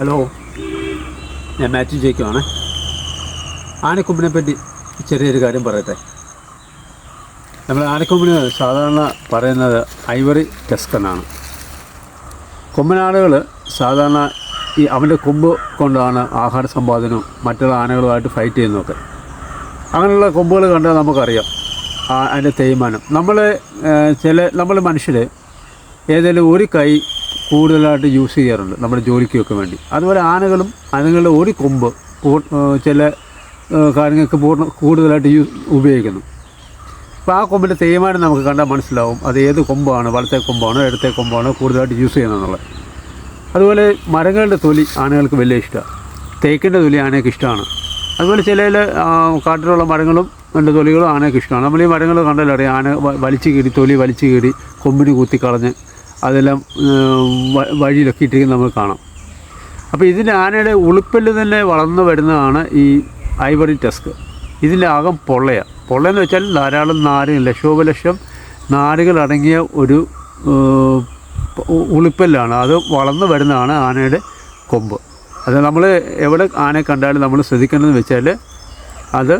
Hello, ഞാൻ മാത്യു ജേക്കുവാണ്. ആനക്കൊമ്പിനെ പറ്റി ചെറിയൊരു കാര്യം പറയട്ടെ. നമ്മൾ ആനക്കൊമ്പിന് സാധാരണ പറയുന്നത് ഐവറി ടസ്ക് എന്നാണ്. കൊമ്പനാടുകൾ സാധാരണ അവൻ്റെ കൊമ്പ് കൊണ്ടാണ് ആഹാര സമ്പാദനവും മറ്റുള്ള ആനകളുമായിട്ട് ഫൈറ്റ് ചെയ്യുന്നതൊക്കെ. അങ്ങനെയുള്ള കൊമ്പുകൾ കണ്ടാൽ നമുക്കറിയാം അതിൻ്റെ തേയ്മാനം. നമ്മൾ മനുഷ്യർ ഏതെങ്കിലും ഒരു കൈ കൂടുതലായിട്ട് യൂസ് ചെയ്യാറുണ്ട് നമ്മുടെ ജോലിക്കൊക്കെ വേണ്ടി. അതുപോലെ ആനകളുടെ ഒരു കൊമ്പ് ചില കാര്യങ്ങൾക്ക് കൂടുതലായിട്ട് ഉപയോഗിക്കുന്നു. അപ്പോൾ ആ കൊമ്പിൻ്റെ തേയ്മാനം നമുക്ക് കണ്ടാൽ മനസ്സിലാവും അത് ഏത് കൊമ്പാണ്, വലത്തെ കൊമ്പാണോ ഇടത്തെ കൊമ്പാണോ കൂടുതലായിട്ട് യൂസ് ചെയ്യുന്നതെന്നുള്ളത്. അതുപോലെ മരങ്ങളുടെ തൊലി ആനകൾക്ക് വലിയ ഇഷ്ടമാണ്. തേക്കിൻ്റെ തൊലി ആനയ്ക്ക് ഇഷ്ടമാണ്. അതുപോലെ ചില കാട്ടിലുള്ള മരങ്ങളും അതിൻ്റെ തൊലികളും ആനയ്ക്ക് ഇഷ്ടമാണ്. നമ്മൾ ഈ മരങ്ങൾ കണ്ടാലറിയാം, ആന തൊലി വലിച്ചു കീറി കൊമ്പിന് കുത്തിക്കളഞ്ഞ് അതെല്ലാം വഴിയിലൊക്കെ ഇട്ടിരിക്കുന്നത് നമുക്ക് കാണാം. അപ്പോൾ ഇതിൻ്റെ ആനയുടെ ഉളുപ്പിൽ തന്നെ വളർന്നു വരുന്നതാണ് ഈ ഐവറി ടസ്ക്. ഇതിൻ്റെ അകം പൊള്ളയെന്ന് വെച്ചാൽ ധാരാളം ലക്ഷോപലക്ഷം നാരുകൾ അടങ്ങിയ ഒരു ഉളുപ്പല്ലാണ് അത് വളർന്നു വരുന്നതാണ് ആനയുടെ കൊമ്പ്. അത് നമ്മൾ എവിടെ ആനയെ കണ്ടാലും നമ്മൾ ശ്രദ്ധിക്കേണ്ടതെന്ന് വെച്ചാൽ അത്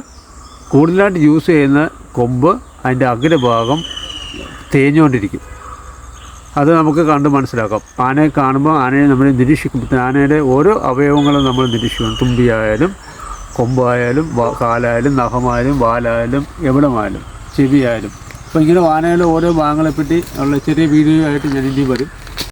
കൂടുതലായിട്ട് യൂസ് ചെയ്യുന്ന കൊമ്പ് അതിൻ്റെ അഗ്രഭാഗം തേഞ്ഞുകൊണ്ടിരിക്കും. അത് നമുക്ക് കണ്ട് മനസ്സിലാക്കാം. ആനയെ കാണുമ്പോൾ ആനയെ നമ്മൾ നിരീക്ഷിക്കുമ്പോൾ ആനയുടെ ഓരോ അവയവങ്ങളും നമ്മൾ നിരീക്ഷിക്കണം. തുമ്പിയായാലും കൊമ്പായാലും കാലായാലും നഖമായാലും വാലായാലും എവിടമായാലും ചെവിയായാലും. അപ്പോൾ ഇങ്ങനെ ആനയുടെ ഓരോ ഭാഗങ്ങളെപ്പറ്റി ഉള്ള ചെറിയ വീഡിയോ ആയിട്ട് ഞാൻ ഇനി വരും.